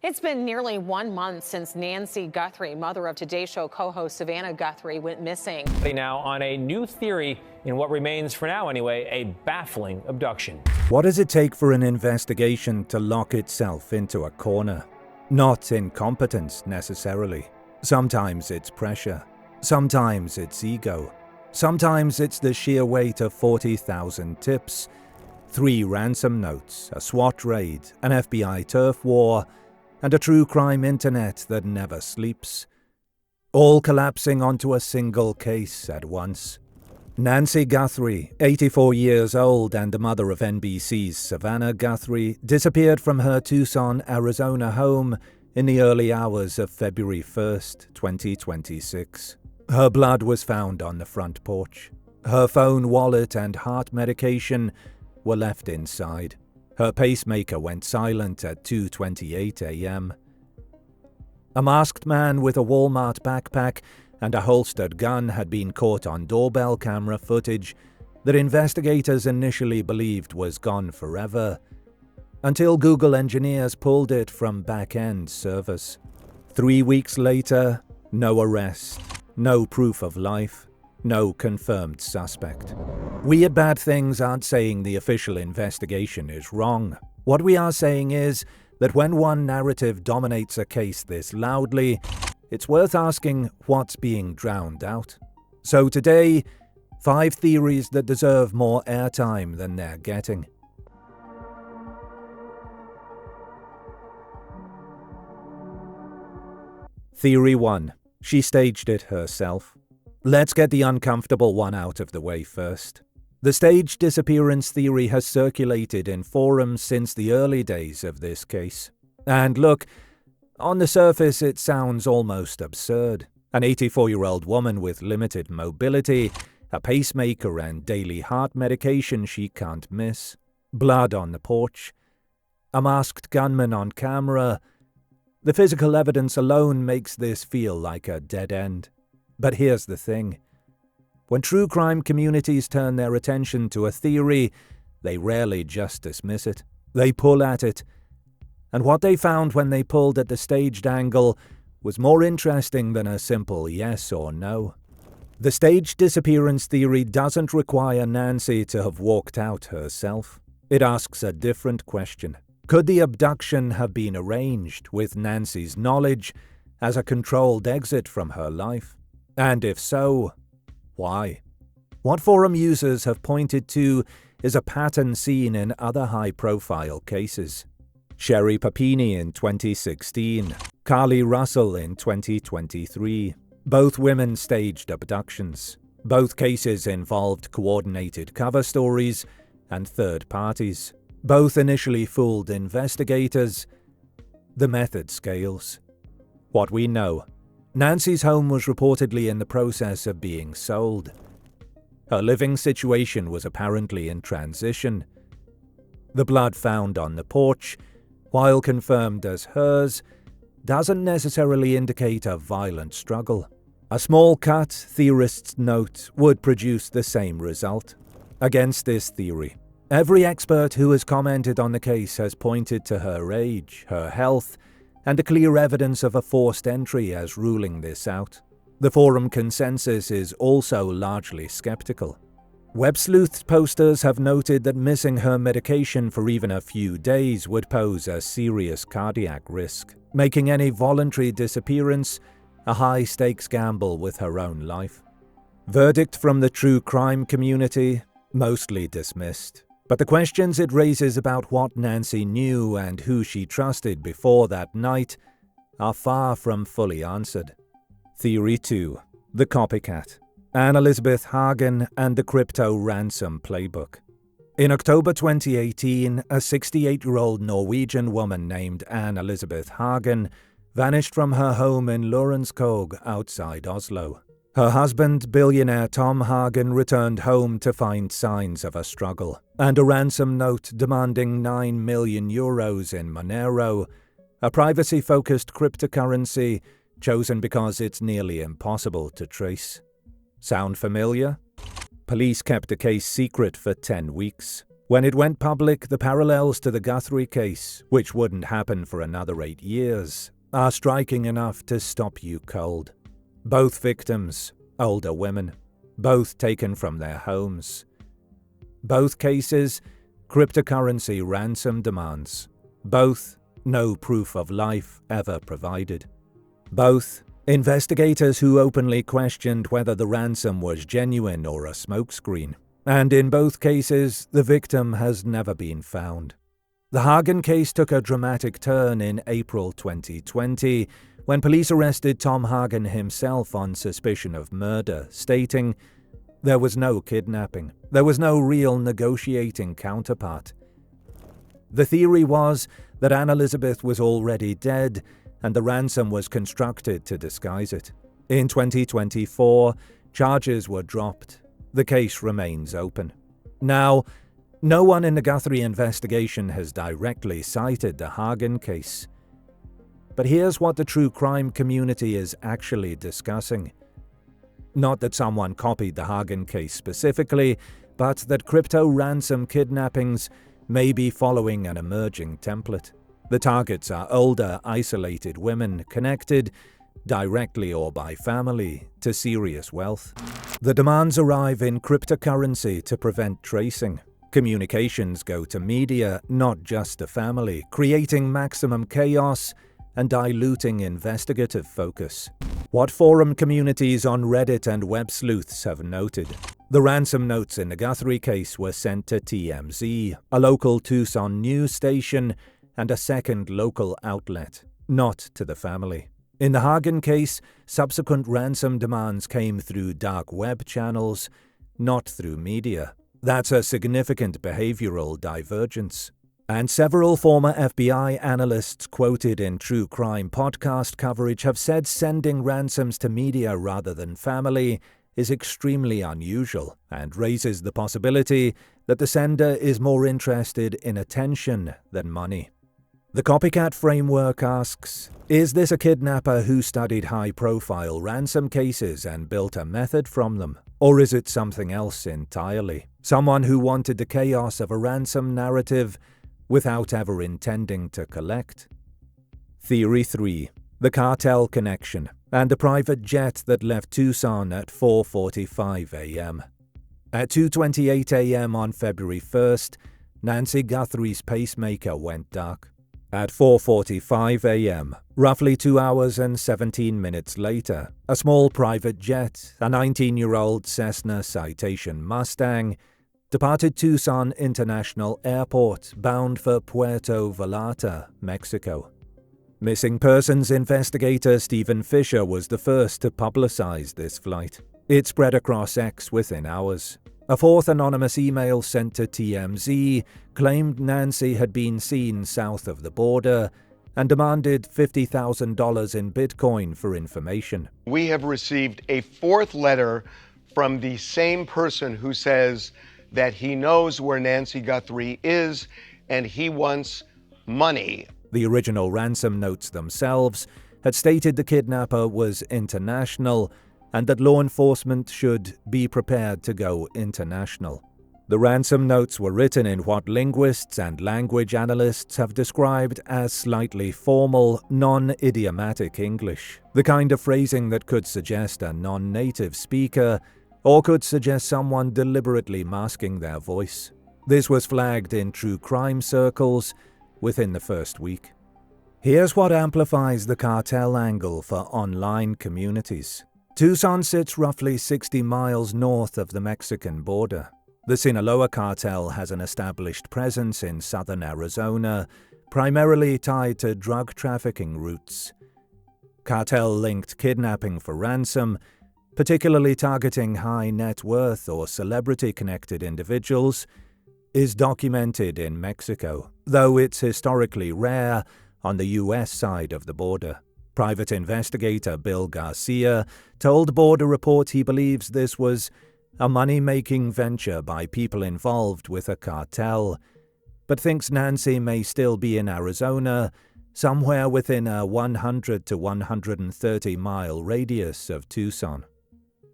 It's been nearly 1 month since Nancy Guthrie, mother of Today Show co-host Savannah Guthrie, went missing. Now on a new theory in what remains, for now anyway, a baffling abduction. What does it take for an investigation to lock itself into a corner? Not incompetence, necessarily. Sometimes it's pressure. Sometimes it's ego. Sometimes it's the sheer weight of 40,000 tips, 3 ransom notes, a SWAT raid, an FBI turf war, and a true crime internet that never sleeps. All collapsing onto a single case at once. Nancy Guthrie, 84 years old and the mother of NBC's Savannah Guthrie, disappeared from her Tucson, Arizona home in the early hours of February 1st, 2026. Her blood was found on the front porch. Her phone, wallet, and heart medication were left inside. Her pacemaker went silent at 2:28 a.m. A masked man with a Walmart backpack and a holstered gun had been caught on doorbell camera footage that investigators initially believed was gone forever, until Google engineers pulled it from back-end servers. 3 weeks later, no arrest, no proof of life, no confirmed suspect. We at Bad Things aren't saying the official investigation is wrong. What we are saying is that when one narrative dominates a case this loudly, it's worth asking what's being drowned out. So today, 5 theories that deserve more airtime than they're getting. Theory 1. She staged it herself. Let's get the uncomfortable one out of the way first. The staged disappearance theory has circulated in forums since the early days of this case. And look, on the surface it sounds almost absurd. An 84-year-old woman with limited mobility, a pacemaker and daily heart medication she can't miss, blood on the porch, a masked gunman on camera. The physical evidence alone makes this feel like a dead end. But here's the thing. When true crime communities turn their attention to a theory, they rarely just dismiss it. They pull at it. And what they found when they pulled at the staged angle was more interesting than a simple yes or no. The staged disappearance theory doesn't require Nancy to have walked out herself. It asks a different question. Could the abduction have been arranged with Nancy's knowledge as a controlled exit from her life? And if so, why? What forum users have pointed to is a pattern seen in other high-profile cases. Sherry Papini in 2016, Carly Russell in 2023. Both women staged abductions. Both cases involved coordinated cover stories and third parties. Both initially fooled investigators. The method scales. What we know. Nancy's home was reportedly in the process of being sold. Her living situation was apparently in transition. The blood found on the porch, while confirmed as hers, doesn't necessarily indicate a violent struggle. A small cut, theorists note, would produce the same result. Against this theory, every expert who has commented on the case has pointed to her age, her health, and the clear evidence of a forced entry as ruling this out. The forum consensus is also largely skeptical. Web sleuth posters have noted that missing her medication for even a few days would pose a serious cardiac risk, making any voluntary disappearance a high-stakes gamble with her own life. Verdict from the true crime community? Mostly dismissed. But the questions it raises about what Nancy knew and who she trusted before that night are far from fully answered. Theory 2. The Copycat. Anne Elizabeth Hagen and the Crypto Ransom Playbook. In October 2018, a 68-year-old Norwegian woman named Anne Elizabeth Hagen vanished from her home in Lørenskog outside Oslo. Her husband, billionaire Tom Hagen, returned home to find signs of a struggle, and a ransom note demanding 9 million euros in Monero, a privacy-focused cryptocurrency chosen because it's nearly impossible to trace. Sound familiar? Police kept the case secret for 10 weeks. When it went public, the parallels to the Guthrie case, which wouldn't happen for another 8 years, are striking enough to stop you cold. Both victims, older women, both taken from their homes. Both cases, cryptocurrency ransom demands. Both, no proof of life ever provided. Both, investigators who openly questioned whether the ransom was genuine or a smokescreen. And in both cases, the victim has never been found. The Hagen case took a dramatic turn in April 2020 when police arrested Tom Hagen himself on suspicion of murder, stating, "There was no kidnapping. There was no real negotiating counterpart." The theory was that Anne Elizabeth was already dead and the ransom was constructed to disguise it. In 2024, charges were dropped. The case remains open. Now, no one in the Guthrie investigation has directly cited the Hagen case. But here's what the true crime community is actually discussing. Not that someone copied the Hagen case specifically, but that crypto ransom kidnappings may be following an emerging template. The targets are older, isolated women connected, directly or by family, to serious wealth. The demands arrive in cryptocurrency to prevent tracing. Communications go to media, not just to family, creating maximum chaos and diluting investigative focus. What forum communities on Reddit and web sleuths have noted. The ransom notes in the Guthrie case were sent to TMZ, a local Tucson news station, and a second local outlet, not to the family. In the Hagen case, subsequent ransom demands came through dark web channels, not through media. That's a significant behavioral divergence. And several former FBI analysts quoted in true crime podcast coverage have said sending ransoms to media rather than family is extremely unusual and raises the possibility that the sender is more interested in attention than money. The copycat framework asks, is this a kidnapper who studied high-profile ransom cases and built a method from them? Or is it something else entirely? Someone who wanted the chaos of a ransom narrative without ever intending to collect? Theory 3. The cartel connection and a private jet that left Tucson at 4:45 a.m. At 2:28 a.m. on February 1st, Nancy Guthrie's pacemaker went dark. At 4:45 a.m., roughly 2 hours and 17 minutes later, a small private jet, a 19-year-old Cessna Citation Mustang, departed Tucson International Airport bound for Puerto Vallarta, Mexico. Missing persons investigator Stephen Fisher was the first to publicize this flight. It spread across X within hours. A fourth anonymous email sent to TMZ claimed Nancy had been seen south of the border and demanded $50,000 in Bitcoin for information. We have received a fourth letter from the same person who says that he knows where Nancy Guthrie is and he wants money. The original ransom notes themselves had stated the kidnapper was international and that law enforcement should be prepared to go international. The ransom notes were written in what linguists and language analysts have described as slightly formal, non-idiomatic English, the kind of phrasing that could suggest a non-native speaker or could suggest someone deliberately masking their voice. This was flagged in true crime circles within the first week. Here's what amplifies the cartel angle for online communities. Tucson sits roughly 60 miles north of the Mexican border. The Sinaloa cartel has an established presence in southern Arizona, primarily tied to drug trafficking routes. Cartel-linked kidnapping for ransom, particularly targeting high net worth or celebrity-connected individuals, is documented in Mexico, though it's historically rare on the U.S. side of the border. Private investigator Bill Garcia told Border Report he believes this was a money-making venture by people involved with a cartel, but thinks Nancy may still be in Arizona, somewhere within a 100 to 130-mile radius of Tucson.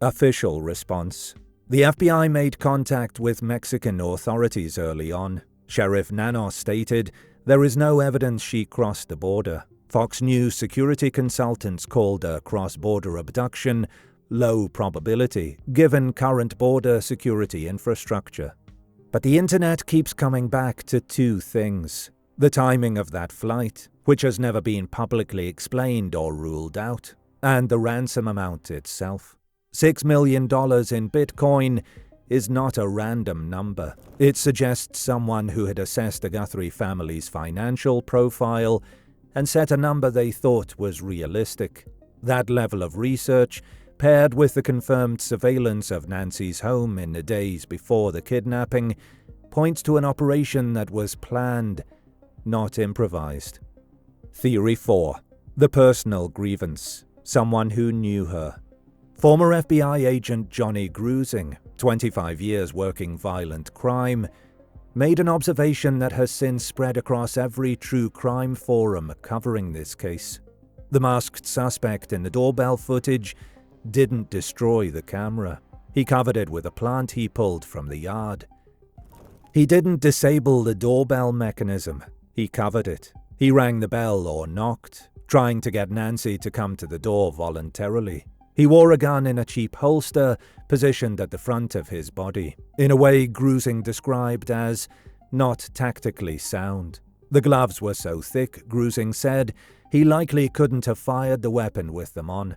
Official response. The FBI made contact with Mexican authorities early on. Sheriff Nanos stated there is no evidence she crossed the border. Fox News security consultants called a cross-border abduction low probability, given current border security infrastructure. But the internet keeps coming back to two things: the timing of that flight, which has never been publicly explained or ruled out, and the ransom amount itself. $6 million in Bitcoin is not a random number. It suggests someone who had assessed the Guthrie family's financial profile and set a number they thought was realistic. That level of research, paired with the confirmed surveillance of Nancy's home in the days before the kidnapping, points to an operation that was planned, not improvised. Theory 4. The personal grievance. Someone who knew her. Former FBI agent Johnny Grusing, 25 years working violent crime, made an observation that has since spread across every true crime forum covering this case. The masked suspect in the doorbell footage didn't destroy the camera. He covered it with a plant he pulled from the yard. He didn't disable the doorbell mechanism. He covered it. He rang the bell or knocked, trying to get Nancy to come to the door voluntarily. He wore a gun in a cheap holster positioned at the front of his body, in a way Grusing described as not tactically sound. The gloves were so thick, Grusing said, he likely couldn't have fired the weapon with them on.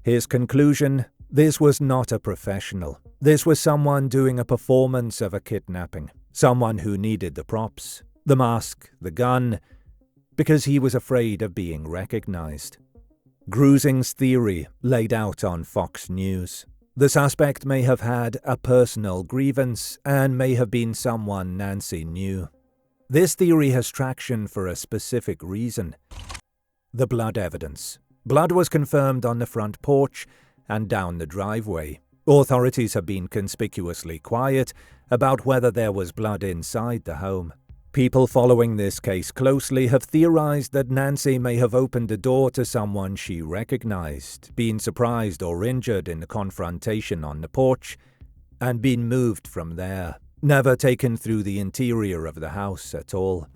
His conclusion: this was not a professional. This was someone doing a performance of a kidnapping. Someone who needed the props, the mask, the gun, because he was afraid of being recognized. Grusing's theory laid out on Fox News. The suspect may have had a personal grievance and may have been someone Nancy knew. This theory has traction for a specific reason: the blood evidence. Blood was confirmed on the front porch and down the driveway. Authorities have been conspicuously quiet about whether there was blood inside the home. People following this case closely have theorized that Nancy may have opened the door to someone she recognized, been surprised or injured in the confrontation on the porch, and been moved from there, never taken through the interior of the house at all.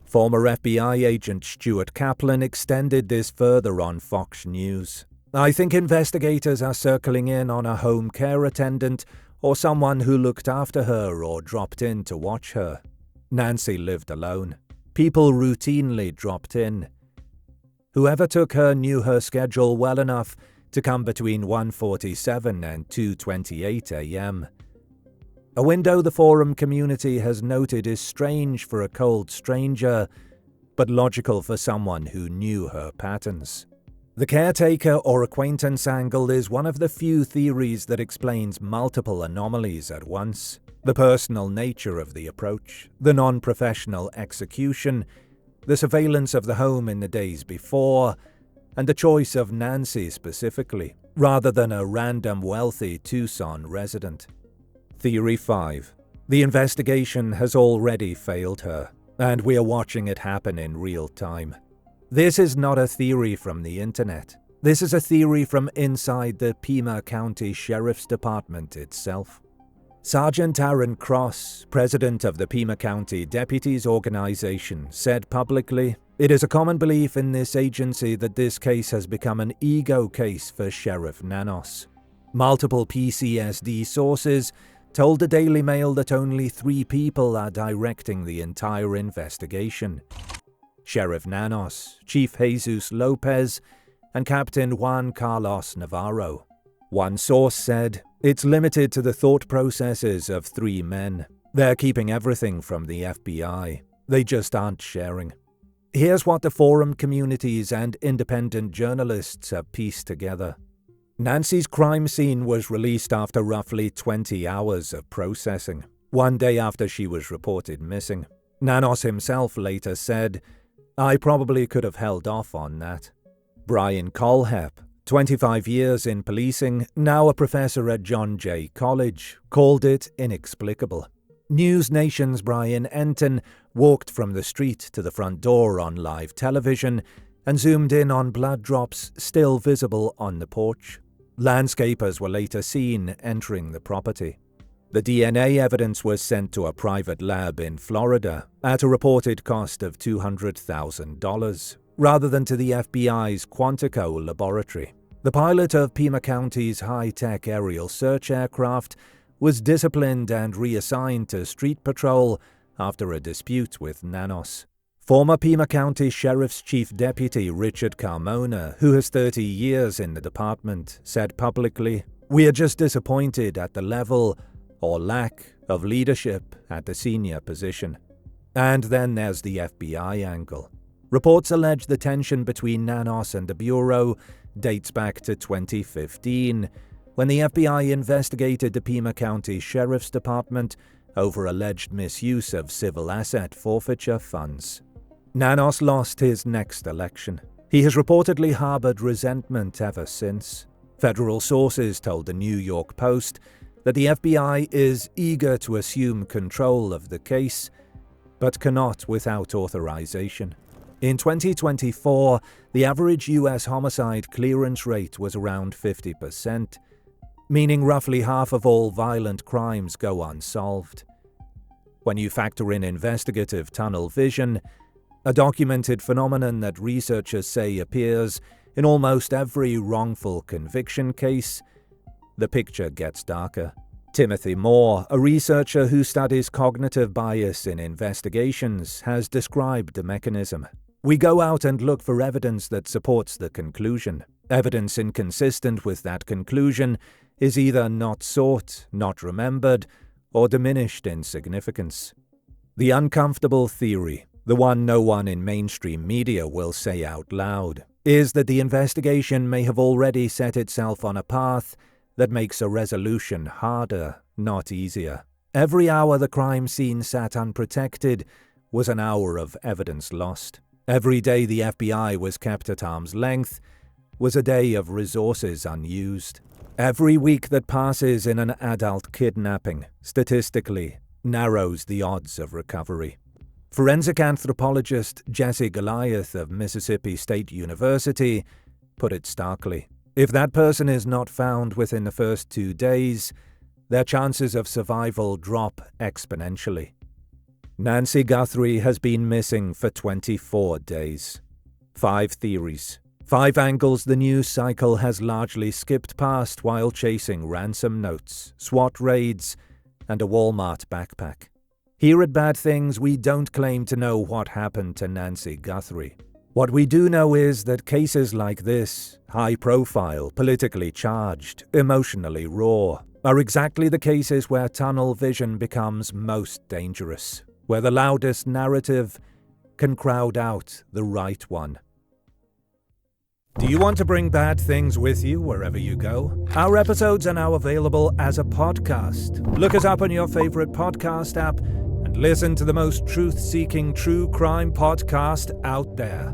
Former FBI agent Stuart Kaplan extended this further on Fox News. I think investigators are circling in on a home care attendant or someone who looked after her or dropped in to watch her. Nancy lived alone. People routinely dropped in. Whoever took her knew her schedule well enough to come between 1:47 and 2:28 a.m. A window the forum community has noted is strange for a cold stranger, but logical for someone who knew her patterns. The caretaker or acquaintance angle is one of the few theories that explains multiple anomalies at once. The personal nature of the approach, the non-professional execution, the surveillance of the home in the days before, and the choice of Nancy specifically, rather than a random wealthy Tucson resident. Theory 5. The investigation has already failed her, and we are watching it happen in real time. This is not a theory from the internet. This is a theory from inside the Pima County Sheriff's Department itself. Sergeant Aaron Cross, president of the Pima County Deputies Organization, said publicly, "It is a common belief in this agency that this case has become an ego case for Sheriff Nanos." Multiple PCSD sources told the Daily Mail that only 3 people are directing the entire investigation: Sheriff Nanos, Chief Jesus Lopez, and Captain Juan Carlos Navarro. One source said, "It's limited to the thought processes of 3 men. They're keeping everything from the FBI. They just aren't sharing." Here's what the forum communities and independent journalists have pieced together. Nancy's crime scene was released after roughly 20 hours of processing, one day after she was reported missing. Nanos himself later said, "I probably could have held off on that." Brian Colhep, 25 years in policing, now a professor at John Jay College, called it inexplicable. News Nation's Brian Enton walked from the street to the front door on live television and zoomed in on blood drops still visible on the porch. Landscapers were later seen entering the property. The DNA evidence was sent to a private lab in Florida at a reported cost of $200,000, rather than to the FBI's Quantico laboratory. The pilot of Pima County's high-tech aerial search aircraft was disciplined and reassigned to street patrol after a dispute with Nanos. Former Pima County Sheriff's Chief Deputy Richard Carmona, who has 30 years in the department, said publicly, "We are just disappointed at the level or lack of leadership at the senior position." And then there's the FBI angle. Reports allege the tension between Nanos and the Bureau dates back to 2015, when the FBI investigated the Pima County Sheriff's Department over alleged misuse of civil asset forfeiture funds. Nanos lost his next election. He has reportedly harbored resentment ever since. Federal sources told the New York Post that the FBI is eager to assume control of the case, but cannot without authorization. In 2024, the average U.S. homicide clearance rate was around 50%, meaning roughly half of all violent crimes go unsolved. When you factor in investigative tunnel vision, a documented phenomenon that researchers say appears in almost every wrongful conviction case, the picture gets darker. Timothy Moore, a researcher who studies cognitive bias in investigations, has described the mechanism. We go out and look for evidence that supports the conclusion. Evidence inconsistent with that conclusion is either not sought, not remembered, or diminished in significance. The uncomfortable theory, the one no one in mainstream media will say out loud, is that the investigation may have already set itself on a path that makes a resolution harder, not easier. Every hour the crime scene sat unprotected was an hour of evidence lost. Every day the FBI was kept at arm's length was a day of resources unused. Every week that passes in an adult kidnapping, statistically, narrows the odds of recovery. Forensic anthropologist Jesse Goliath of Mississippi State University put it starkly. If that person is not found within the first 2 days, their chances of survival drop exponentially. Nancy Guthrie has been missing for 24 days. 5 theories. 5 angles the news cycle has largely skipped past while chasing ransom notes, SWAT raids, and a Walmart backpack. Here at Bad Things, we don't claim to know what happened to Nancy Guthrie. What we do know is that cases like this, high-profile, politically charged, emotionally raw, are exactly the cases where tunnel vision becomes most dangerous, where the loudest narrative can crowd out the right one. Do you want to bring Bad Things with you wherever you go? Our episodes are now available as a podcast. Look us up on your favorite podcast app and listen to the most truth-seeking true crime podcast out there.